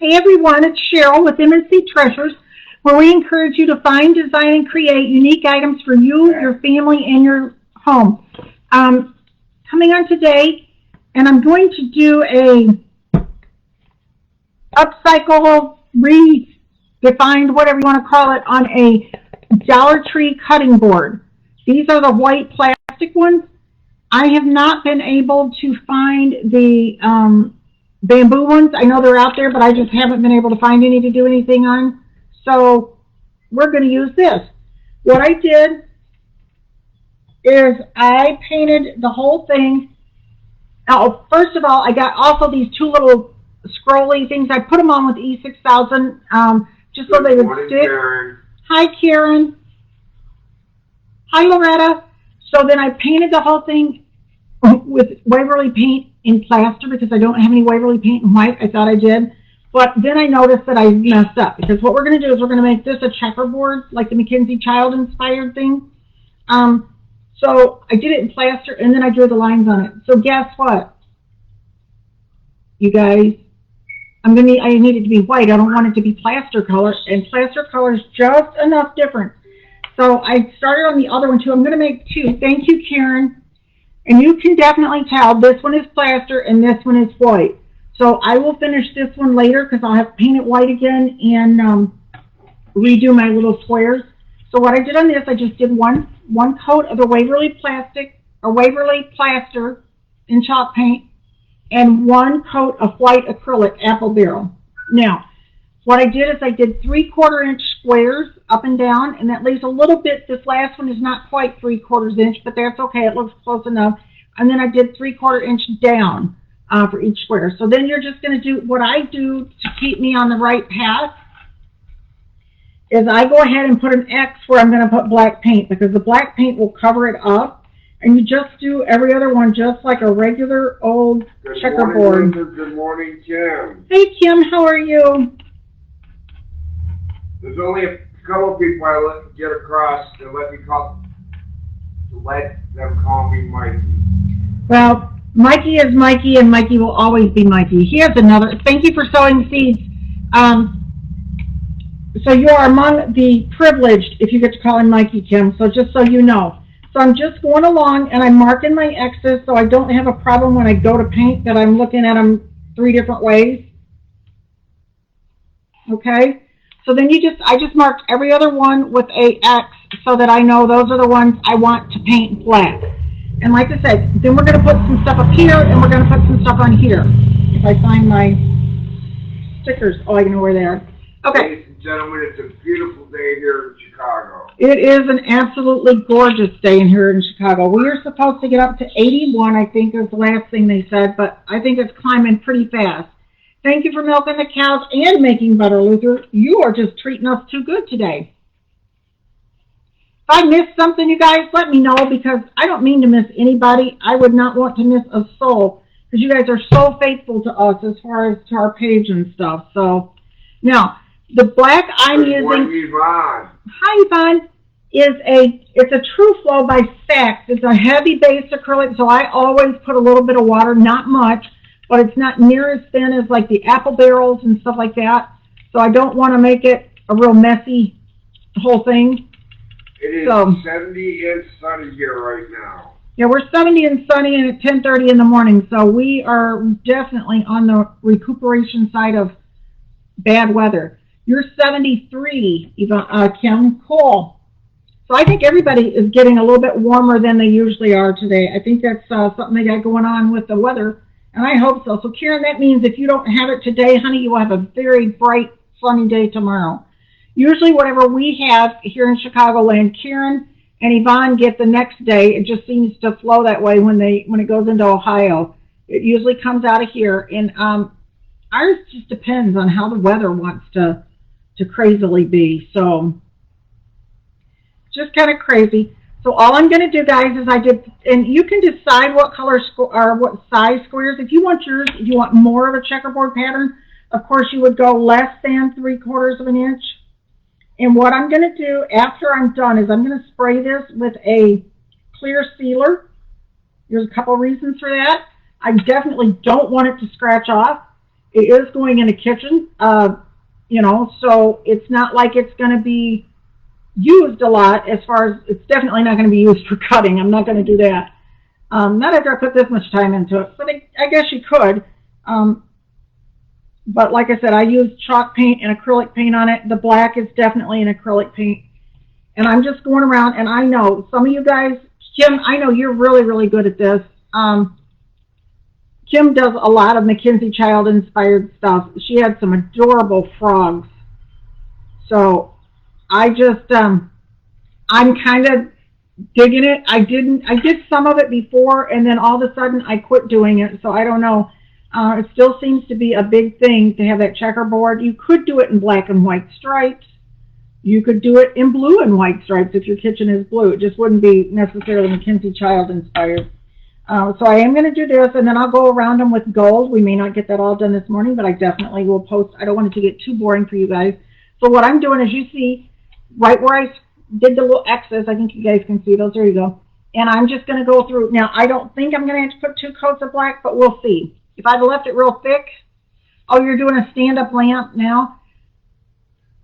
Hey everyone, it's Cheryl with MNC Treasures, where we encourage you to find, design, and create unique items for you, your family, and your home. Coming on today, and I'm going to do a upcycle, redefined, whatever you want to call it, on a Dollar Tree cutting board. These are the white plastic ones. I have not been able to find the bamboo ones. I know they're out there, but I just haven't been able to find any to do anything on. So we're going to use this. What I did is I painted the whole thing. Now, first of all, I got also these two little scrolly things. I put them on with E6000 just so they would stick. Karen. Hi, Karen. Hi, Loretta. So then I painted the whole thing with Waverly paint in plaster because I don't have any Waverly paint in white. I thought I did. But then I noticed that I messed up because what we're going to do is we're going to make this a checkerboard, like the MacKenzie-Childs inspired thing. So I did it in plaster and then I drew the lines on it. So guess what? You guys, I need it to be white. I don't want it to be plaster color, and plaster color is just enough different. So I started on the other one too. I'm going to make two. Thank you, Karen. And you can definitely tell this one is plaster and this one is white. So I will finish this one later because I'll have to paint it white again and redo my little squares. So what I did on this, I just did one coat of the Waverly plastic or Waverly plaster in chalk paint and one coat of white acrylic apple barrel. Now, what I did is I did 3/4 inch squares up and down, and that leaves a little bit. This last one is not quite 3/4 inch, but that's okay. It looks close enough. And then I did 3/4 inch down for each square. So then you're just going to do what I do to keep me on the right path is I go ahead and put an X where I'm going to put black paint because the black paint will cover it up. And you just do every other one just like a regular old checkerboard. Good morning, Kim. Hey, Kim. How are you? There's only a couple of people I let get across to let them call me Mikey. Well, Mikey is Mikey, and Mikey will always be Mikey. Here's another. Thank you for sowing seeds. So you are among the privileged if you get to call him Mikey, Kim. So just so you know. So I'm just going along, and I'm marking my X's so I don't have a problem when I go to paint that I'm looking at them 3 different ways. Okay? So then I just marked every other one with a X so that I know those are the ones I want to paint black. And like I said, then we're going to put some stuff up here and we're going to put some stuff on here. If I find my stickers, oh, I know where they are. Okay. Ladies and gentlemen, it's a beautiful day here in Chicago. It is an absolutely gorgeous day in here in Chicago. We are supposed to get up to 81, I think is the last thing they said, but I think it's climbing pretty fast. Thank you for milking the cows and making butter, Luther. You are just treating us too good today. If I missed something, you guys, let me know because I don't mean to miss anybody. I would not want to miss a soul because you guys are so faithful to us as far as to our page and stuff. So now the black I'm using. Yvonne. Hi, Yvonne. It's a True Flow by Saks. It's a heavy base acrylic, so I always put a little bit of water, not much. But it's not near as thin as like the apple barrels and stuff like that. So I don't want to make it a real messy whole thing. It is 70 and sunny here right now. Yeah, we're 70 and sunny and at 10:30 in the morning. So we are definitely on the recuperation side of bad weather. You're 73, Kim. Cool. So I think everybody is getting a little bit warmer than they usually are today. I think that's something they got going on with the weather. And I hope so. So, Karen, that means if you don't have it today, honey, you will have a very bright, sunny day tomorrow. Usually whatever we have here in Chicagoland, Karen and Yvonne get the next day. It just seems to flow that way when it goes into Ohio. It usually comes out of here. And ours just depends on how the weather wants to crazily be. So, just kind of crazy. So all I'm going to do, guys, is and you can decide what color or what size squares. If you want yours, if you want more of a checkerboard pattern, of course you would go less than 3/4 of an inch. And what I'm going to do after I'm done is I'm going to spray this with a clear sealer. There's a couple reasons for that. I definitely don't want it to scratch off. It is going in a kitchen, you know, so it's not like it's going to be used a lot as far as, it's definitely not going to be used for cutting. I'm not going to do that. Not after I put this much time into it, but I guess you could. But like I said, I use chalk paint and acrylic paint on it. The black is definitely an acrylic paint. And I'm just going around, and I know some of you guys, Kim, I know you're really, really good at this. Kim does a lot of MacKenzie-Childs inspired stuff. She had some adorable frogs. So I just, I'm kind of digging it. I did some of it before, and then all of a sudden I quit doing it. So I don't know. It still seems to be a big thing to have that checkerboard. You could do it in black and white stripes. You could do it in blue and white stripes if your kitchen is blue. It just wouldn't be necessarily MacKenzie-Childs inspired. So I am going to do this, and then I'll go around them with gold. We may not get that all done this morning, but I definitely will post. I don't want it to get too boring for you guys. So what I'm doing is, you see, right where I did the little X's, I think you guys can see those. There you go. And I'm just going to go through. Now, I don't think I'm going to have to put 2 coats of black, but we'll see. If I'd left it real thick. Oh, you're doing a stand-up lamp now?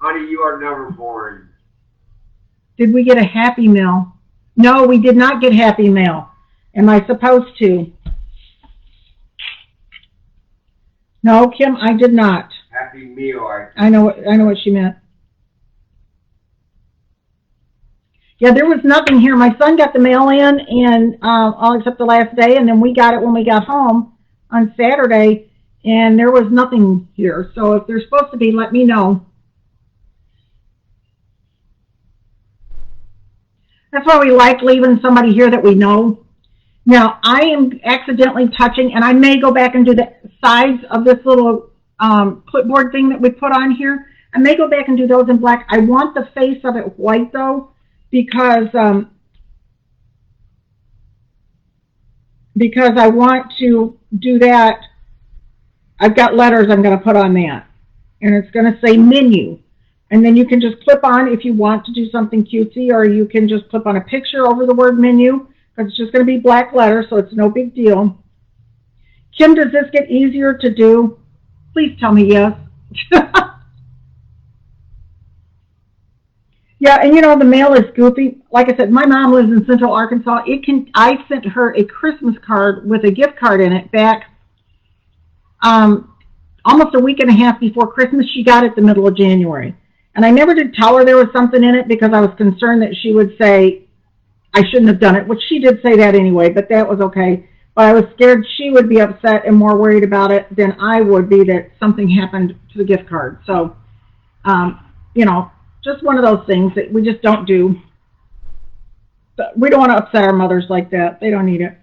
Honey, you are never boring. Did we get a Happy Meal? No, we did not get Happy Meal. Am I supposed to? No, Kim, I did not. Happy Meal. I know what she meant. Yeah, there was nothing here. My son got the mail in, and all except the last day, and then we got it when we got home on Saturday, and there was nothing here. So if there's supposed to be, let me know. That's why we like leaving somebody here that we know. Now, I am accidentally touching, and I may go back and do the sides of this little clipboard thing that we put on here. I may go back and do those in black. I want the face of it white, though, because I want to do that. I've got letters I'm going to put on that, and it's going to say menu. And then you can just clip on if you want to do something cutesy, or you can just clip on a picture over the word menu, because it's just going to be black letters, so it's no big deal. Kim, does this get easier to do? Please tell me yes. Yeah, and you know, the mail is goofy. Like I said, my mom lives in Central Arkansas. I sent her a Christmas card with a gift card in it back almost a week and a half before Christmas. She got it the middle of January. And I never did tell her there was something in it because I was concerned that she would say I shouldn't have done it, which she did say that anyway, but that was okay. But I was scared she would be upset and more worried about it than I would be that something happened to the gift card. So, you know, just one of those things that we just don't do. But we don't want to upset our mothers like that. They don't need it.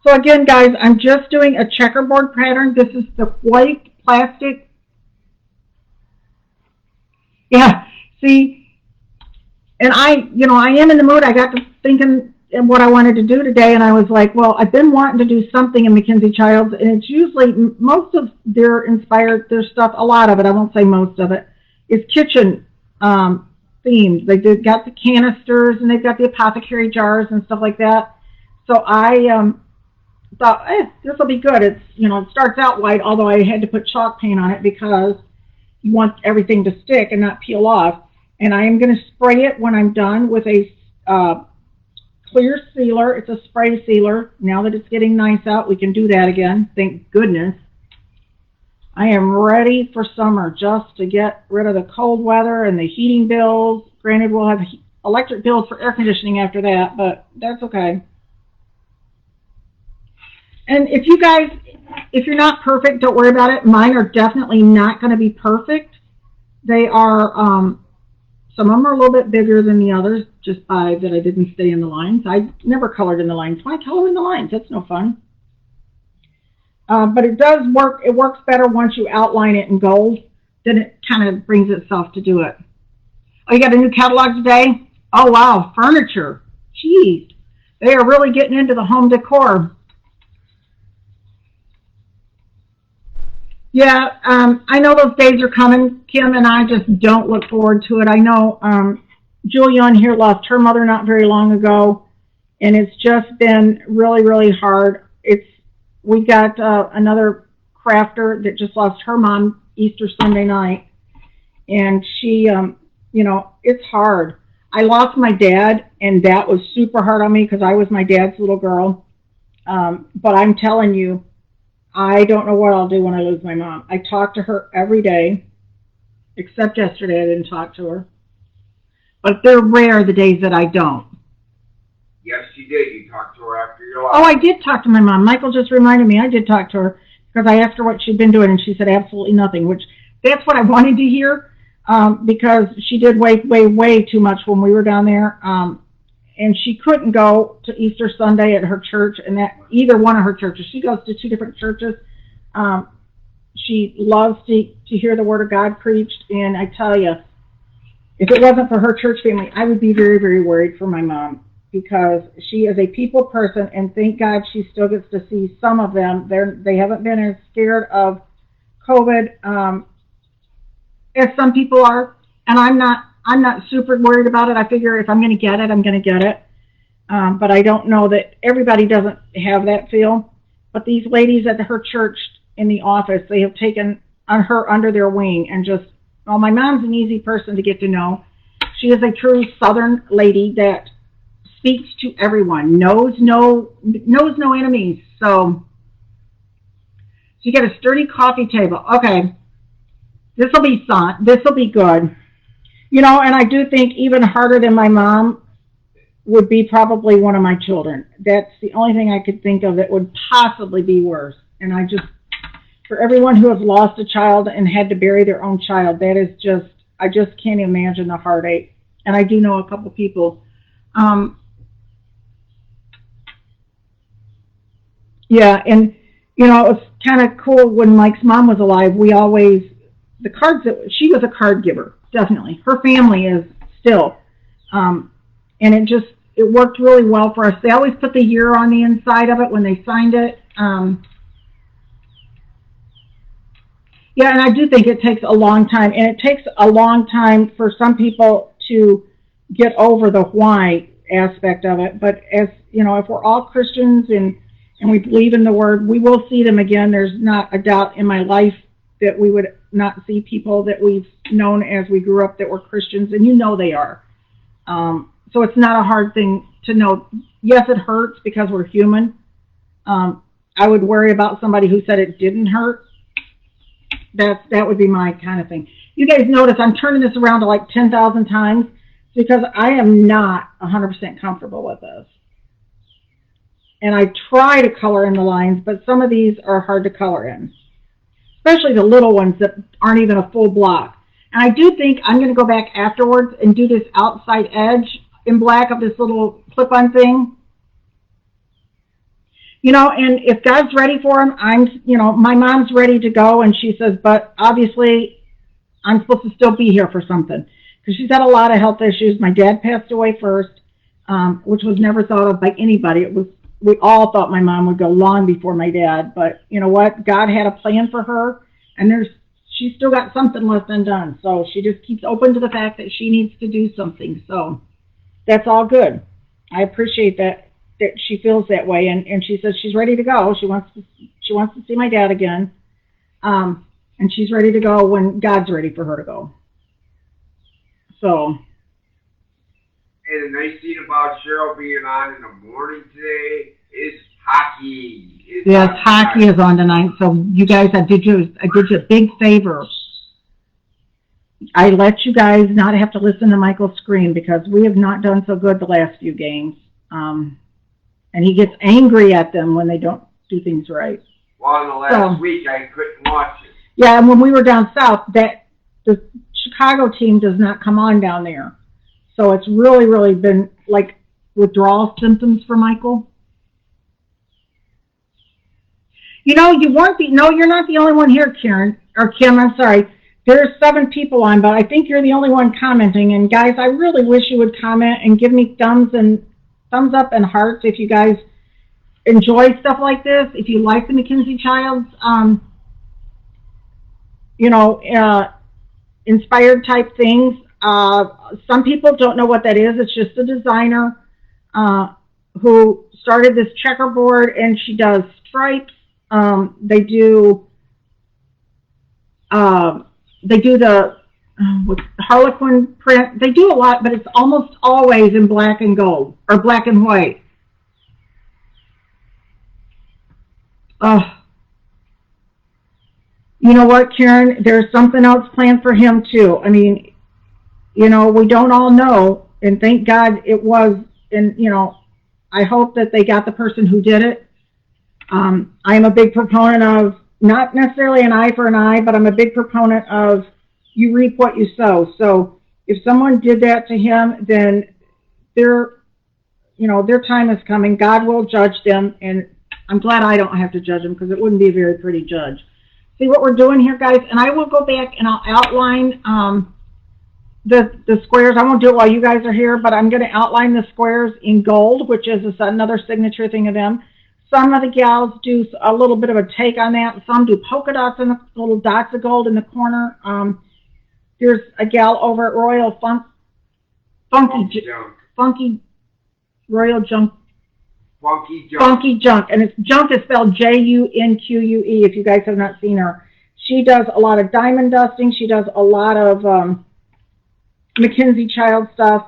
So again, guys, I'm just doing a checkerboard pattern. This is the white plastic. Yeah, see, and I am in the mood. I got to thinking of what I wanted to do today, and I was like, well, I've been wanting to do something in MacKenzie-Childs, and it's usually, most of their stuff, a lot of it, I won't say most of it, is kitchen themed. They've got the canisters, and they've got the apothecary jars and stuff like that. So I thought, this will be good. It's, you know, it starts out white, although I had to put chalk paint on it because you want everything to stick and not peel off. And I am going to spray it when I'm done with a clear sealer. It's a spray sealer. Now that it's getting nice out, we can do that again. Thank goodness. I am ready for summer, just to get rid of the cold weather and the heating bills. Granted, we'll have electric bills for air conditioning after that, but that's okay. And if you guys, if you're not perfect, don't worry about it. Mine are definitely not going to be perfect. They are, some of them are a little bit bigger than the others, just by that I didn't stay in the lines. I never colored in the lines. Why color in the lines? That's no fun. But it does work. It works better once you outline it in gold. Then it kind of brings itself to do it. Oh, you got a new catalog today? Oh, wow. Furniture. Jeez. They are really getting into the home decor. Yeah, I know those days are coming, Kim, and I just don't look forward to it. I know Julia on here lost her mother not very long ago, and it's just been really, really hard. We got another crafter that just lost her mom Easter Sunday night, and she, it's hard. I lost my dad, and that was super hard on me because I was my dad's little girl. But I'm telling you, I don't know what I'll do when I lose my mom. I talk to her every day, except yesterday I didn't talk to her. But they're rare the days that I don't. Yes, you did. You talked to her after your life. Oh, I did talk to my mom. Michael just reminded me I did talk to her because I asked her what she'd been doing, and she said absolutely nothing, which that's what I wanted to hear because she did way, way, way too much when we were down there. And she couldn't go to Easter Sunday at her church, and that either one of her churches. She goes to 2 different churches. She loves to hear the Word of God preached, and I tell you, if it wasn't for her church family, I would be very, very worried for my mom because she is a people person, and thank God she still gets to see some of them. They haven't been as scared of COVID as some people are, and I'm not super worried about it. I figure if I'm going to get it, I'm going to get it. But I don't know that everybody doesn't have that feel. But these ladies at her church in the office, they have taken her under their wing and just, well, my mom's an easy person to get to know. She is a true Southern lady that speaks to everyone, knows no enemies. So you get a sturdy coffee table. Okay, this will be fun. This will be good. And I do think even harder than my mom would be probably one of my children. That's the only thing I could think of that would possibly be worse. And for everyone who has lost a child and had to bury their own child, that is I just can't imagine the heartache. And I do know a couple people. Yeah, and, it was kind of cool when Mike's mom was alive. She was a card giver. Definitely. Her family is still. And it worked really well for us. They always put the year on the inside of it when they signed it. Yeah, and I do think it takes a long time. And it takes a long time for some people to get over the why aspect of it. But if we're all Christians and we believe in the Word, we will see them again. There's not a doubt in my life that we would not see people that we've known as we grew up that were Christians, and they are. So it's not a hard thing to know. Yes, it hurts because we're human. I would worry about somebody who said it didn't hurt. That would be my kind of thing. You guys notice I'm turning this around to like 10,000 times because I am not 100% comfortable with this. And I try to color in the lines, but some of these are hard to color in. Especially the little ones that aren't even a full block. And I do think I'm going to go back afterwards and do this outside edge in black of this little clip-on thing. And if God's ready for him, my mom's ready to go. And she says, but obviously I'm supposed to still be here for something. Because she's had a lot of health issues. My dad passed away first, which was never thought of by anybody. We all thought my mom would go long before my dad, but you know what? God had a plan for her, and she's still got something left undone. So she just keeps open to the fact that she needs to do something. So that's all good. I appreciate that she feels that way, and she says she's ready to go. She wants to see my dad again, and she's ready to go when God's ready for her to go. So. And the nice thing about Cheryl being on in the morning today is hockey. Yes, hockey is on tonight. So you guys, I did you a big favor. I let you guys not have to listen to Michael scream because we have not done so good the last few games. And he gets angry at them when they don't do things right. Well, in the last week, I couldn't watch it. Yeah, and when we were down south, the Chicago team does not come on down there. So it's really, really been like withdrawal symptoms for Michael. You're not the only one here, Karen, or Kim, I'm sorry. There's 7 people on, but I think you're the only one commenting. And guys, I really wish you would comment and give me thumbs up and hearts if you guys enjoy stuff like this. If you like the MacKenzie-Childs, inspired type things. Some people don't know what that is. It's just a designer. who started this checkerboard, and she does stripes. They do the Harlequin print. They do a lot, but it's almost always in black and gold or black and white. You know what, Karen? There's something else planned for him too. I mean, you know, we don't all know, and thank God it was. And you know, I hope that they got the person who did it. I am a big proponent of not necessarily an eye for an eye, but I'm a big proponent of you reap what you sow. So if someone did that to him, then their time is coming. God will judge them, and I'm glad I don't have to judge them, because it wouldn't be a very pretty judge. See what we're doing here, guys? And I will go back and I'll outline the squares. I won't do it while you guys are here, but I'm going to outline the squares in gold, which is another signature thing of them. Some of the gals do a little bit of a take on that. Some do polka dots and little dots of gold in the corner. There's a gal over at Royal Funky Royal Junk. Funky Junk, and it's Junk is spelled Junque. If you guys have not seen her, she does a lot of diamond dusting. She does a lot of MacKenzie-Childs stuff,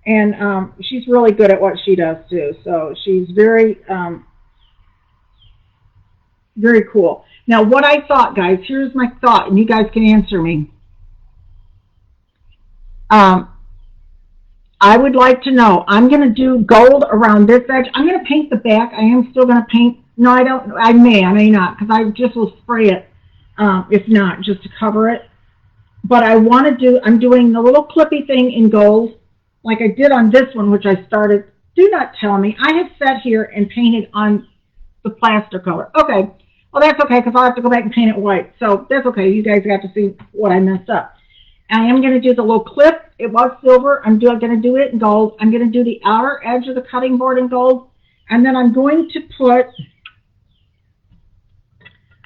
and she's really good at what she does too. So she's very very cool. Now, what I thought, guys, here's my thought, and you guys can answer me. I would like to know, I'm going to do gold around this edge. I'm going to paint the back. I am still going to paint. No, I don't. I may not, because I just will spray it, if not, just to cover it. But I want to do, I'm doing the little clippy thing in gold, like I did on this one, which I started. Do not tell me. I have sat here and painted on the plaster color. Okay. Well, that's okay, because I'll have to go back and paint it white. So that's okay. You guys got to see what I messed up. I am going to do the little clip. It was silver. I'm going to do it in gold. I'm going to do the outer edge of the cutting board in gold. And then I'm going to put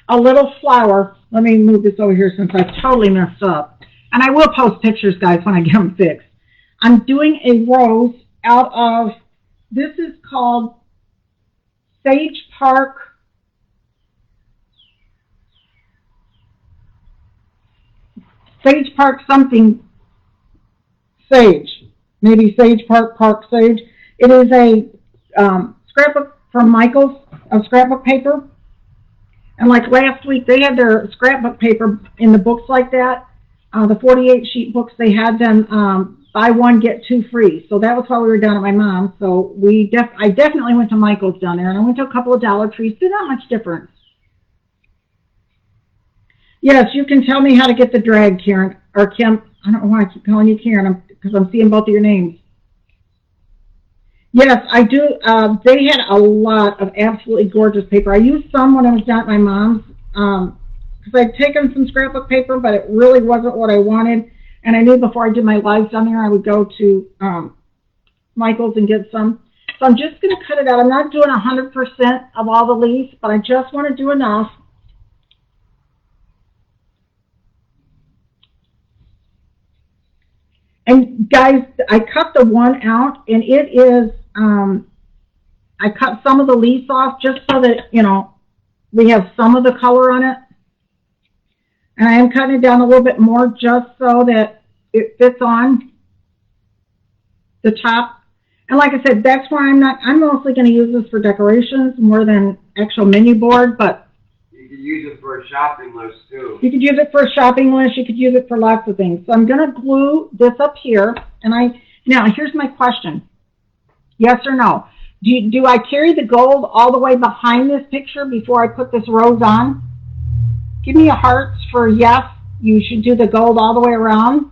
a little flower. Let me move this over here since I totally messed up. And I will post pictures, guys, when I get them fixed. I'm doing a rose out of, this is called Sage Park. Sage Park something sage, maybe Sage Park Sage. It is a scrapbook from Michael's of scrapbook paper, and like last week they had their scrapbook paper in the books like that. The 48 sheet books, they had them buy one get two free. So that was while we were down at my mom's. So I definitely went to Michael's down there, and I went to a couple of Dollar Trees. They're not much difference. Yes, you can tell me how to get the drag, Karen, or Kim. I don't know why I keep calling you Karen, because I'm seeing both of your names. Yes, I do. They had a lot of absolutely gorgeous paper. I used some when I was down at my mom's, because I'd taken some scrapbook paper, but it really wasn't what I wanted. And I knew before I did my lives down there, I would go to Michael's and get some. So I'm just going to cut it out. I'm not doing 100% of all the leaves, but I just want to do enough. And guys, I cut the one out, and it is, I cut some of the leaves off just so that, you know, we have some of the color on it. And I am cutting it down a little bit more just so that it fits on the top. And like I said, that's why I'm mostly going to use this for decorations more than actual menu board, but you could use it for a shopping list too. You could use it for a shopping list. You could use it for lots of things. So I'm going to glue this up here. And now here's my question. Yes or no? Do I carry the gold all the way behind this picture before I put this rose on? Give me a hearts for yes, you should do the gold all the way around.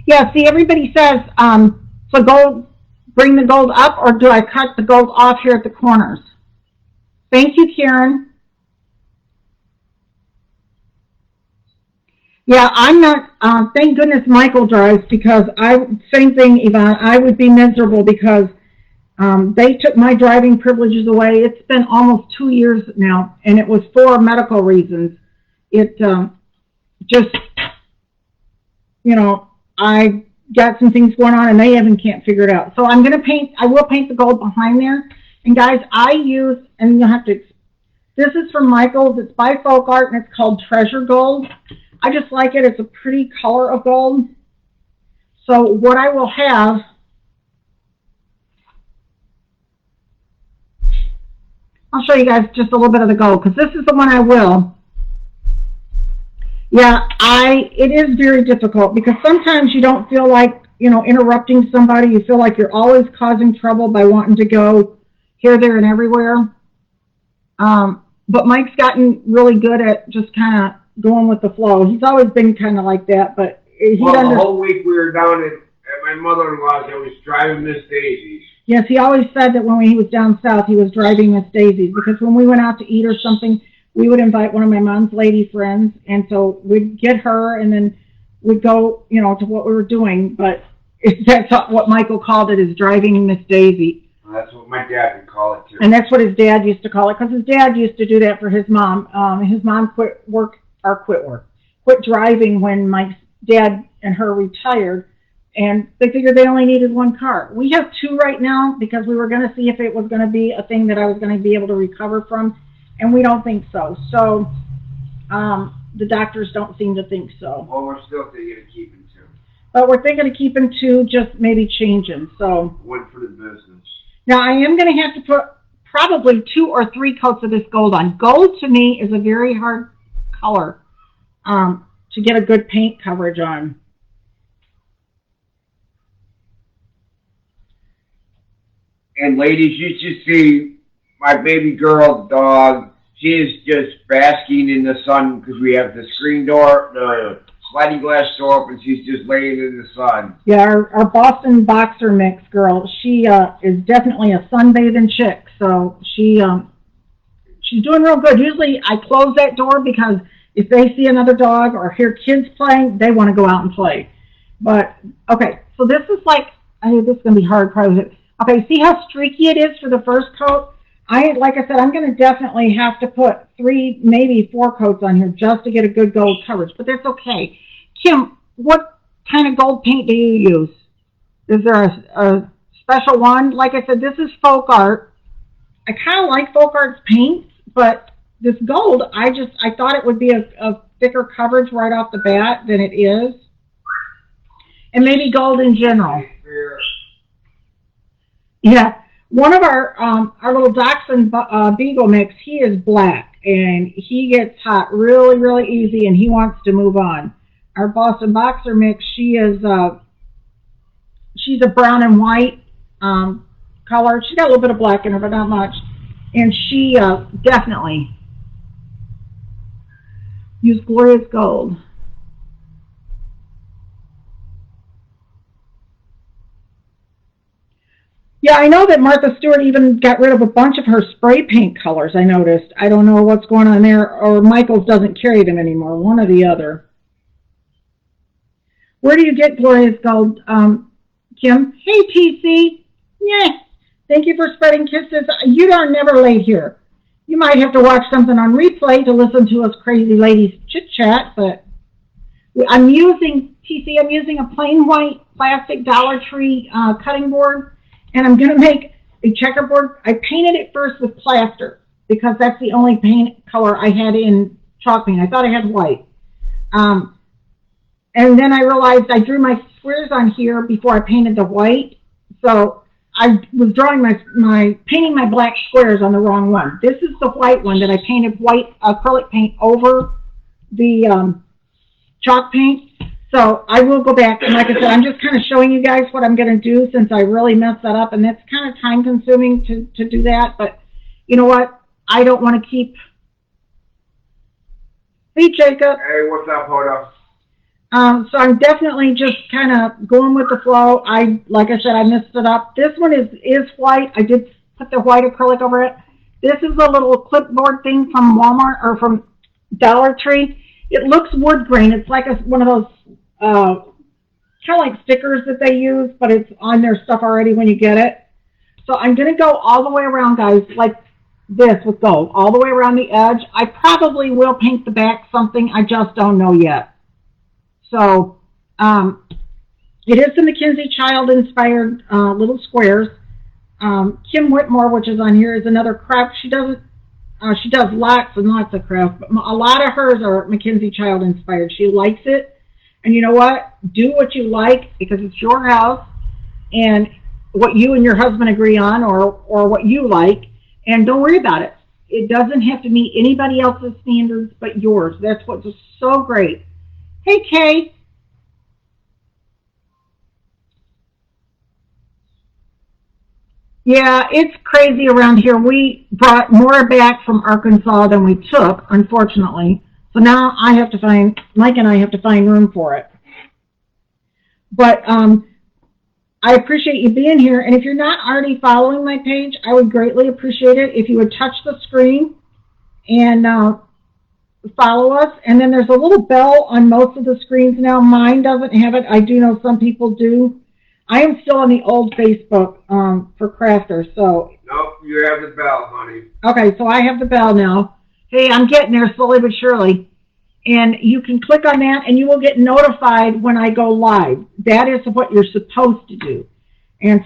Yeah, see, everybody says, so gold, bring the gold up, or do I cut the gold off here at the corners? Thank you, Karen. Yeah, I'm not, thank goodness Michael drives, because same thing, Yvonne, I would be miserable because they took my driving privileges away. It's been almost 2 years now, and it was for medical reasons. It just, you know, I got some things going on and they even can't figure it out. So I will paint the gold behind there. And guys, and you'll have to, this is from Michaels. It's by Folk Art and it's called Treasure Gold. I just like it. It's a pretty color of gold. So what I will have, I'll show you guys just a little bit of the gold because this is the one I will. Yeah, it is very difficult because sometimes you don't feel like, interrupting somebody. You feel like you're always causing trouble by wanting to go here, there, and everywhere. But Mike's gotten really good at just kind of going with the flow. He's always been kind of like that, but the whole week we were down at my mother-in-law's. I was driving Miss Daisy's. Yes, he always said that when he was down south, he was driving Miss Daisy's because when we went out to eat or something, we would invite one of my mom's lady friends, and so we'd get her, and then we'd go, to what we were doing. But that's what Michael called it, is driving Miss Daisy. Well, that's what my dad would call it, too. And that's what his dad used to call it, because his dad used to do that for his mom. His mom quit driving when Mike's dad and her retired, and they figured they only needed one car. We have two right now because we were going to see if it was going to be a thing that I was going to be able to recover from. And we don't think so. So the doctors don't seem to think so. Well, we're still thinking of keeping two. But we're thinking of keeping two, just maybe changing. So one for the business. Now I am going to have to put probably 2 or 3 coats of this gold on. Gold to me is a very hard color to get a good paint coverage on. And ladies, you should see my baby girl dog. She is just basking in the sun because we have the screen door, the sliding glass door open. She's just laying in the sun. Yeah, our Boston Boxer mix girl, she is definitely a sunbathing chick. So she's doing real good. Usually I close that door because if they see another dog or hear kids playing, they want to go out and play. But, okay, so this is like, I think this is going to be hard probably. Okay, see how streaky it is for the first coat? Like I said, I'm going to definitely have to put 3, maybe 4 coats on here just to get a good gold coverage, but that's okay. Kim, what kind of gold paint do you use? Is there a special one? Like I said, this is Folk Art. I kind of like Folk Art's paints, but this gold, I thought it would be a thicker coverage right off the bat than it is. And maybe gold in general. Yeah. One of our little Dachshund Beagle mix, he is black, and he gets hot really, really easy, and he wants to move on. Our Boston Boxer mix, she's a brown and white color. She's got a little bit of black in her, but not much. And she definitely used Glorious Gold. Yeah, I know that Martha Stewart even got rid of a bunch of her spray paint colors, I noticed. I don't know what's going on there, or Michaels doesn't carry them anymore, one or the other. Where do you get Glorious Gold, Kim? Hey, TC. Yeah, thank you for spreading kisses. You are never late here. You might have to watch something on replay to listen to us crazy ladies chit-chat, but I'm using a plain white plastic Dollar Tree cutting board. And I'm going to make a checkerboard. I painted it first with plaster because that's the only paint color I had in chalk paint. I thought I had white. And then I realized I drew my squares on here before I painted the white. So I was drawing painting my black squares on the wrong one. This is the white one that I painted white acrylic paint over the chalk paint. So I will go back, and like I said, I'm just kind of showing you guys what I'm going to do since I really messed that up, and that's kind of time-consuming to do that, but you know what? I don't want to keep... Hey, Jacob. Hey, what's up, Hoda? So I'm definitely just kind of going with the flow. Like I said, I messed it up. This one is white. I did put the white acrylic over it. This is a little clipboard thing from Walmart, or from Dollar Tree. It looks wood grain. It's like one of those kind of like stickers that they use, but it's on their stuff already when you get it. So I'm going to go all the way around, guys, like this with gold, all the way around the edge. I probably will paint the back something. I just don't know yet. So It is the MacKenzie-Child inspired little squares. Kim Whitmore, which is on here, is another craft. She does lots and lots of craft, but a lot of hers are MacKenzie-Child inspired. She likes it, and you know what? Do what you like because it's your house, and what you and your husband agree on, or what you like, and don't worry about it. It doesn't have to meet anybody else's standards but yours. That's what's so great. Hey, Kay. Yeah, it's crazy around here. We brought more back from Arkansas than we took, unfortunately. So now Mike and I have to find room for it. But I appreciate you being here. And if you're not already following my page, I would greatly appreciate it if you would touch the screen and follow us. And then there's a little bell on most of the screens now. Mine doesn't have it. I do know some people do. I am still on the old Facebook for crafters, so. Nope, you have the bell, honey. Okay, so I have the bell now. Hey, I'm getting there slowly but surely. And you can click on that and you will get notified when I go live. That is what you're supposed to do. And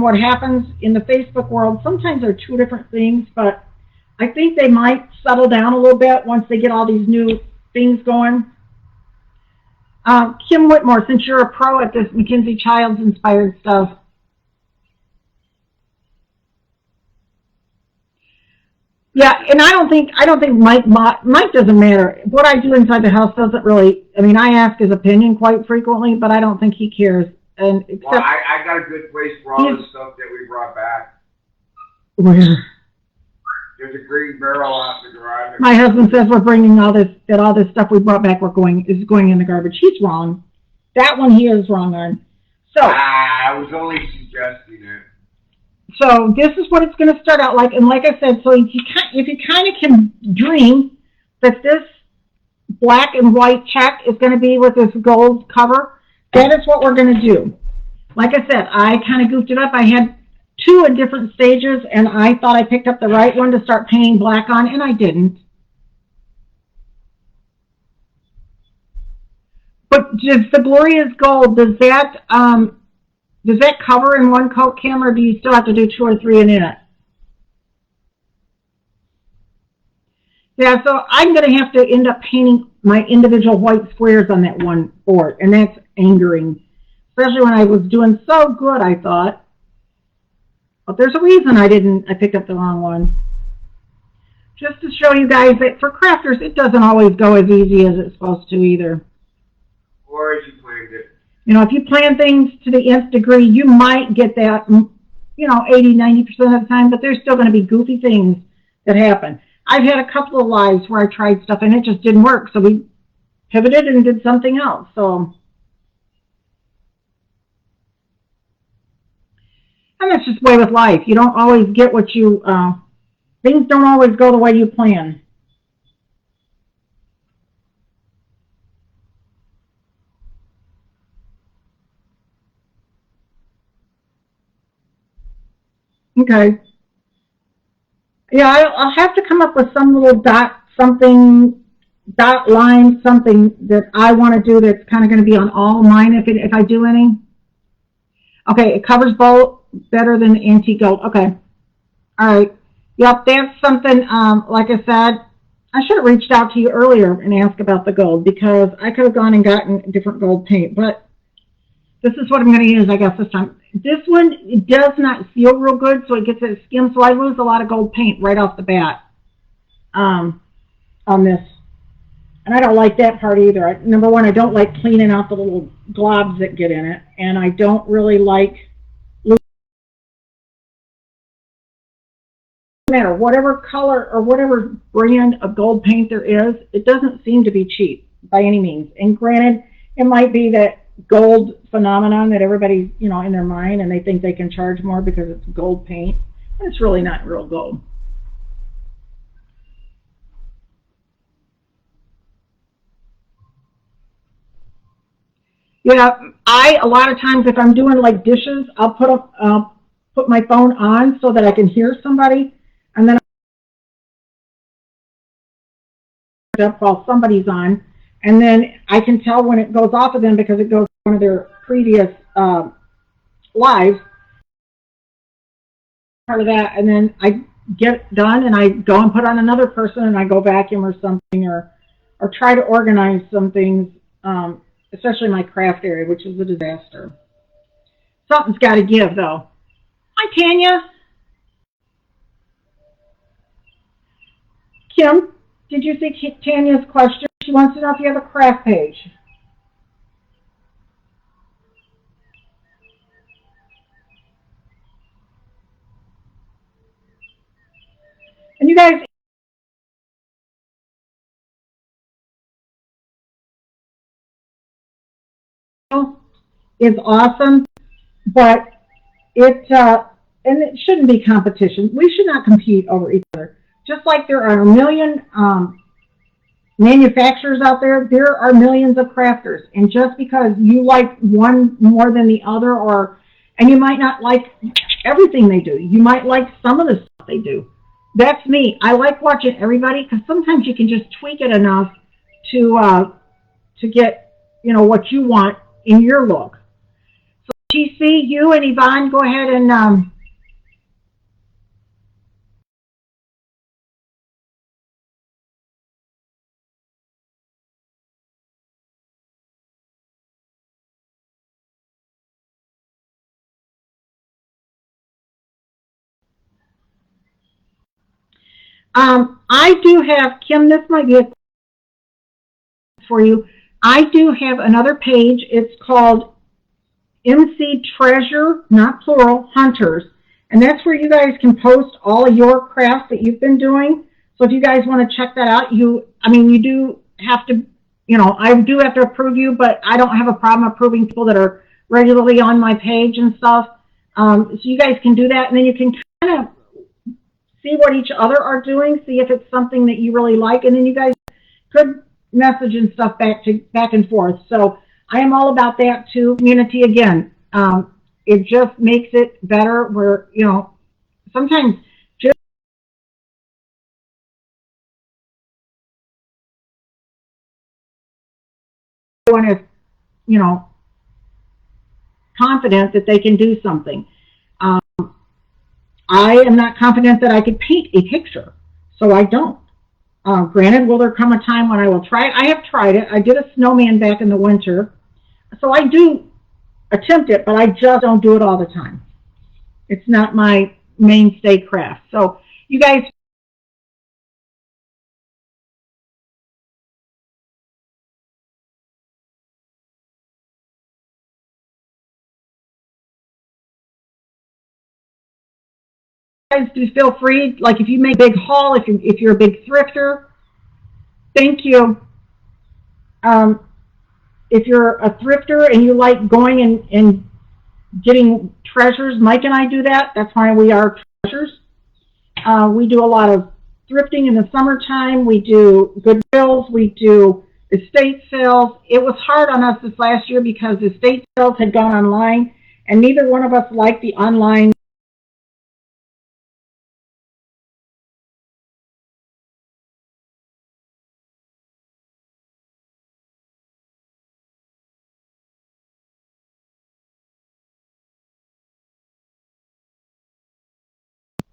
what happens in the Facebook world, sometimes they're two different things, but I think they might settle down a little bit once they get all these new things going. Kim Whitmore, since you're a pro at this MacKenzie-Childs inspired stuff, yeah, and I don't think Mike doesn't matter. What I do inside the house doesn't really. I mean, I ask his opinion quite frequently, but I don't think he cares. And well, I got a good place for all the stuff that we brought back. Where? There's a green barrel out in the garage. My husband says we're bringing all this stuff we brought back is going in the garbage. He's wrong. That one he is wrong on. So I was only suggesting it. So this is what it's going to start out like, and like I said, so if you kind of can dream that this black and white check is going to be with this gold cover, that is what we're going to do. Like I said, I kind of goofed it up. I had two in different stages, and I thought I picked up the right one to start painting black on, and I didn't. But if the Gloria's gold, does that cover in one coat, Kim, or do you still have to do two or three in it? Yeah, so I'm going to have to end up painting my individual white squares on that one board, and that's angering, especially when I was doing so good, I thought. But there's a reason I picked up the wrong one. Just to show you guys that for crafters, it doesn't always go as easy as it's supposed to either. Or as you planned it. You know, if you plan things to the nth degree, you might get that, 80-90% of the time, but there's still going to be goofy things that happen. I've had a couple of lives where I tried stuff and it just didn't work, so we pivoted and did something else. So, and that's just the way with life. You don't always get what things don't always go the way you plan. Okay. Yeah, I'll have to come up with some little dot line, something that I want to do that's kind of going to be on all mine if I do any. Okay, it covers both better than antique gold. Okay. All right. Yep, that's something, like I said, I should have reached out to you earlier and asked about the gold because I could have gone and gotten different gold paint, but this is what I'm going to use, I guess, this time. This one, it does not seal real good, so it gets a skim, so I lose a lot of gold paint right off the bat on this. And I don't like that part either. Number one, I don't like cleaning out the little globs that get in it, and I don't really like, no matter whatever color or whatever brand of gold paint there is, it doesn't seem to be cheap by any means. And granted, it might be that gold phenomenon that everybody's, in their mind, and they think they can charge more because it's gold paint. It's really not real gold. Yeah, a lot of times if I'm doing like dishes, I'll put my phone on so that I can hear somebody, and then I'll up while somebody's on, and then I can tell when it goes off of them because it goes one of their previous lives, part of that, and then I get done and I go and put on another person and I go vacuum or something, or try to organize some things, especially my craft area, which is a disaster. Something's got to give, though. Hi, Tanya. Kim, did you see Tanya's question? She wants to know if you have a craft page. And you guys, is awesome, but and it shouldn't be competition. We should not compete over each other. Just like there are a million manufacturers out there, there are millions of crafters. And just because you like one more than the other, and you might not like everything they do, you might like some of the stuff they do. That's me. I like watching everybody because sometimes you can just tweak it enough to get, what you want in your look. So TC, you and Yvonne, go ahead and I do have, Kim, this might be a for you. I do have another page. It's called MC Treasure, not plural, Hunters. And that's where you guys can post all of your crafts that you've been doing. So if you guys want to check that out, you do have to, I do have to approve you, but I don't have a problem approving people that are regularly on my page and stuff. So you guys can do that, and then you can kind of see what each other are doing, see if it's something that you really like, and then you guys could message and stuff back and forth. So I am all about that too. Community again. It just makes it better where, sometimes just everyone is, confident that they can do something. I am not confident that I could paint a picture, so I don't. Granted, will there come a time when I will try it? I have tried it. I did a snowman back in the winter. So I do attempt it, but I just don't do it all the time. It's not my mainstay craft. So you guys, do feel free. Like if you make a big haul, if you're a big thrifter, thank you. If you're a thrifter and you like going and getting treasures, Mike and I do that. That's why we are treasures. We do a lot of thrifting in the summertime. We do Goodwills. We do estate sales. It was hard on us this last year because estate sales had gone online, and neither one of us liked the online.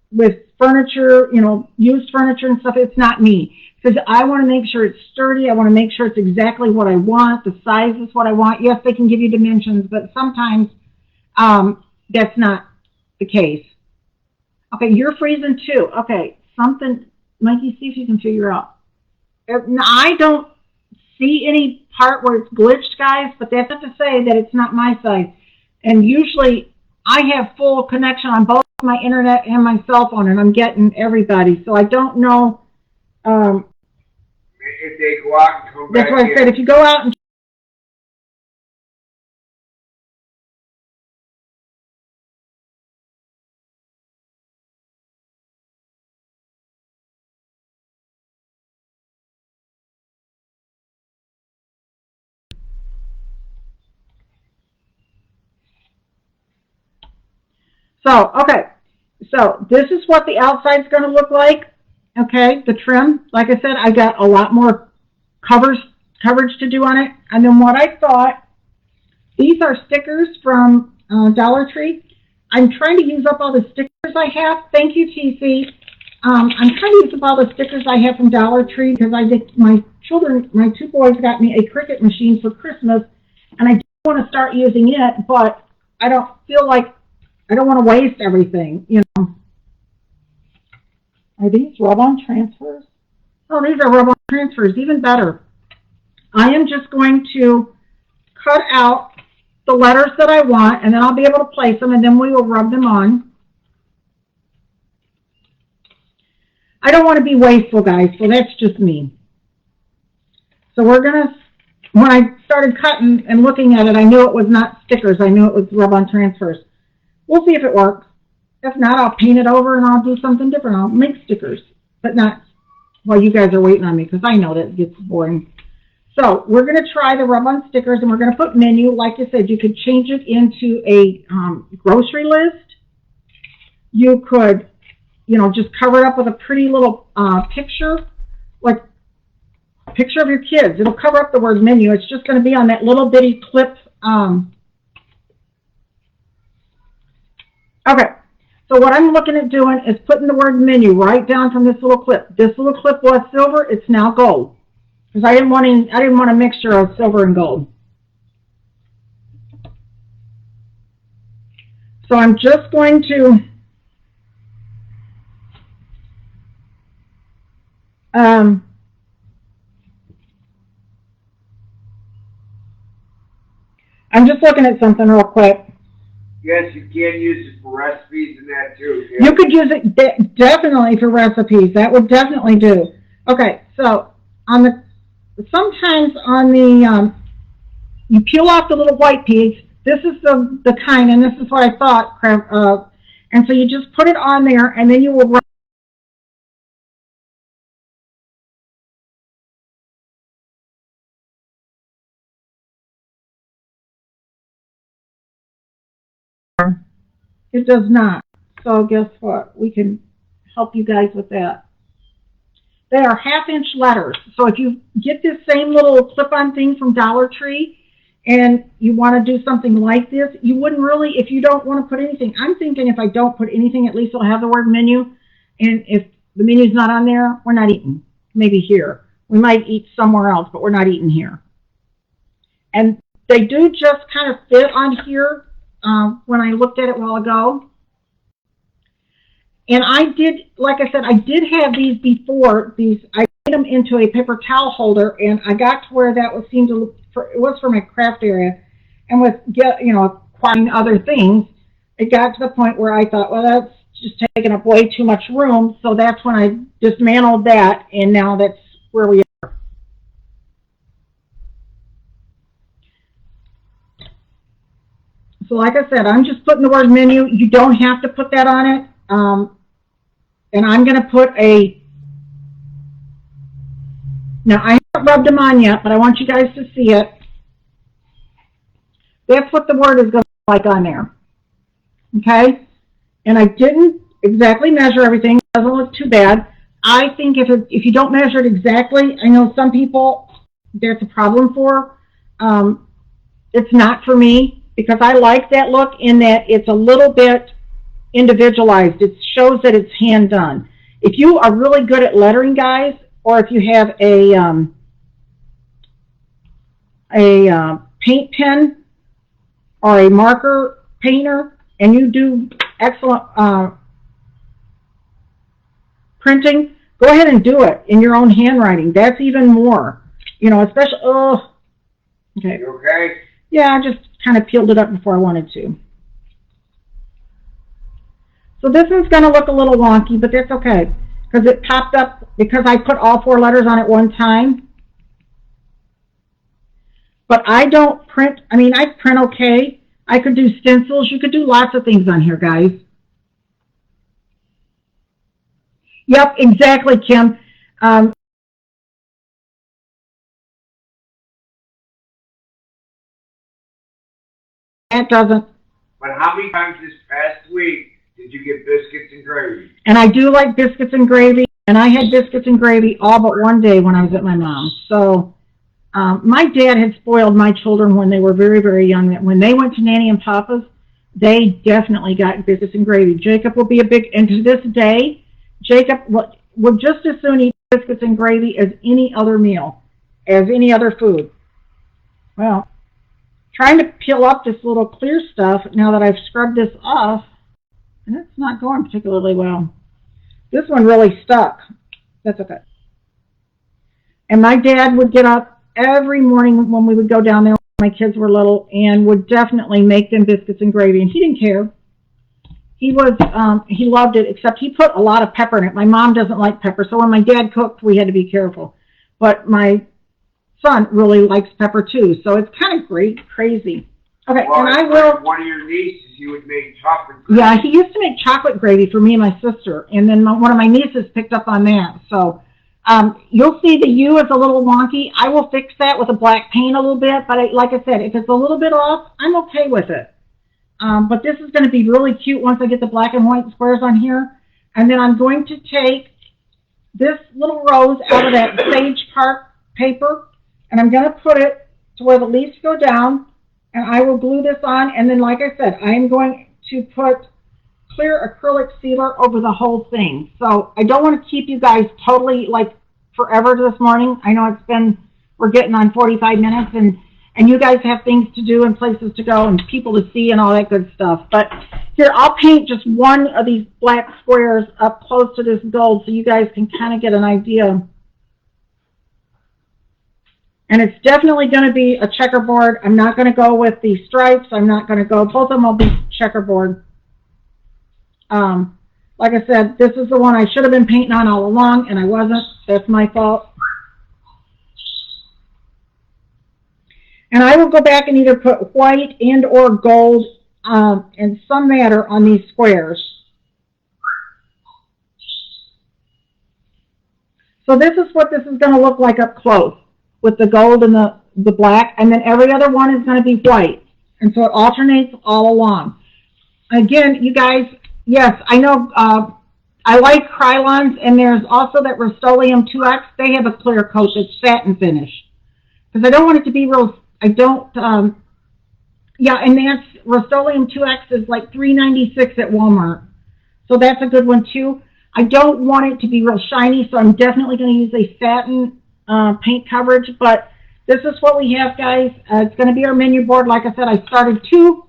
With furniture, used furniture and stuff, it's not me. Because I want to make sure it's sturdy. I want to make sure it's exactly what I want. The size is what I want. Yes, they can give you dimensions, but sometimes that's not the case. Okay, you're freezing too. Okay, something, Mikey, see if you can figure out. I don't see any part where it's glitched, guys, but that's not to say that it's not my side. And usually I have full connection on both my internet and my cell phone, and I'm getting everybody. So I don't know. If they go out and come back. That's why I said if you go out and. So, okay. So this is what the outside's going to look like. Okay, the trim. Like I said, I got a lot more coverage to do on it. And then what I thought These are stickers from Dollar Tree. I'm trying to use up all the stickers I have. Thank you, TC. I'm trying to use up all the stickers I have from Dollar Tree because my two boys got me a Cricut machine for Christmas, and I do want to start using it, but I don't feel like I don't want to waste everything, you know. Are these rub-on transfers? Oh, these are rub-on transfers, even better. I am just going to cut out the letters that I want, and then I'll be able to place them, and then we will rub them on. I don't want to be wasteful, guys, so that's just me. So we're going to, when I started cutting and looking at it, I knew it was not stickers. I knew it was rub-on transfers. We'll see if it works. If not, I'll paint it over and I'll do something different. I'll make stickers, but not while you guys are waiting on me because I know that it gets boring. So we're going to try the rub-on stickers, and we're going to put menu. Like I said, you could change it into a grocery list. You could, you know, just cover it up with a pretty little picture, like a picture of your kids. It'll cover up the word menu. It's just going to be on that little bitty clip. Okay. So what I'm looking at doing is putting the word menu right down from this little clip. This little clip was silver. It's now gold. Because I didn't want a mixture of silver and gold. So I'm just going to I'm just looking at something real quick. Yes, you can use it for recipes and that too. Yeah. You could use it definitely for recipes. That would definitely do. Okay, so sometimes on the you peel off the little white piece. This is the kind, and this is what I thought. And so you just put it on there, and then you will rub. It does not. So guess what? We can help you guys with that. They are 1/2-inch letters. So if you get this same little clip-on thing from Dollar Tree and you want to do something like this, you wouldn't really, if you don't want to put anything. I'm thinking if I don't put anything, at least it'll have the word menu. And if the menu's not on there, we're not eating. Maybe here. We might eat somewhere else, but we're not eating here. And they do just kind of fit on here. When I looked at it a while ago. And I did, like I said, I did have these before. I made them into a paper towel holder, and I got to where that seemed to it was for my craft area. And with, you know, acquiring other things, it got to the point where I thought, well, that's just taking up way too much room. So that's when I dismantled that, and now that's where we are. So like I said, I'm just putting the word menu. You don't have to put that on it. And I'm going to put now I haven't rubbed them on yet, but I want you guys to see it. That's what the word is going to look like on there. Okay? And I didn't exactly measure everything. It doesn't look too bad. I think if you don't measure it exactly, I know some people that's a problem for. It's not for me. Because I like that look in that it's a little bit individualized. It shows that it's hand done. If you are really good at lettering, guys, or if you have a paint pen or a marker painter and you do excellent printing, go ahead and do it in your own handwriting. That's even more, you know, especially, okay. You okay? Yeah, I just kind of peeled it up before I wanted to. So this one's going to look a little wonky, but that's okay. Because it popped up, because I put all 4 letters on at one time. But I don't print, I mean, I print okay. I could do stencils. You could do lots of things on here, guys. Yep, exactly, Kim. That doesn't. But how many times this past week did you get biscuits and gravy? And I do like biscuits and gravy, and I had biscuits and gravy all but one day when I was at my mom's. So My dad had spoiled my children when they were very, very young. That when they went to Nanny and Papa's, they definitely got biscuits and gravy. Jacob will be a big, and to this day, Jacob will just as soon eat biscuits and gravy as any other meal, as any other food. Well, trying to peel up this little clear stuff now that I've scrubbed this off, and it's not going particularly well. This one really stuck. That's okay. And my dad would get up every morning when we would go down there when my kids were little and would definitely make them biscuits and gravy, and he didn't care. He loved it, except he put a lot of pepper in it. My mom doesn't like pepper, so when my dad cooked, we had to be careful. But my son really likes pepper too, so it's kind of crazy. Okay, well, and I will. One of your nieces, he would make chocolate gravy. Yeah, he used to make chocolate gravy for me and my sister, and then one of my nieces picked up on that. So you'll see the U is a little wonky. I will fix that with a black paint a little bit, but like I said, if it's a little bit off, I'm okay with it. But this is going to be really cute once I get the black and white squares on here. And then I'm going to take this little rose out of that Sage Park paper, and I'm going to put it to where the leaves go down, and I will glue this on. And then, like I said, I'm going to put clear acrylic sealer over the whole thing. So I don't want to keep you guys totally like forever this morning. I know we're getting on 45 minutes, and you guys have things to do and places to go and people to see and all that good stuff. But here, I'll paint just one of these black squares up close to this gold so you guys can kind of get an idea. And it's definitely going to be a checkerboard. I'm not going to go with the stripes. I'm not going to go, both of them will be checkerboard. Like I said, this is the one I should have been painting on all along, and I wasn't. That's my fault. And I will go back and either put white and or gold in some matter on these squares. So this is what this is going to look like up close with the gold and the black, and then every other one is going to be white. And so it alternates all along. Again, you guys, yes, I know I like Krylons, and there's also that Rust-Oleum 2X. They have a clear coat that's satin finish. Because I don't want it to be real, yeah, and that's Rust-Oleum 2X is like $3.96 at Walmart. So that's a good one too. I don't want it to be real shiny, so I'm definitely going to use a satin paint coverage, but this is what we have, guys. It's going to be our menu board. Like I said, I started 2.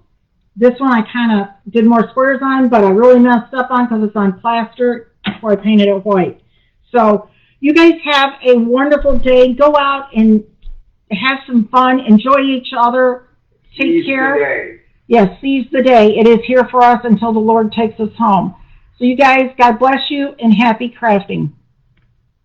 This one I kind of did more squares on, but I really messed up on because it's on plaster before I painted it white. So you guys have a wonderful day. Go out and have some fun. Enjoy each other. Take care. Yes, seize the day. It is here for us until the Lord takes us home. So you guys, God bless you and happy crafting.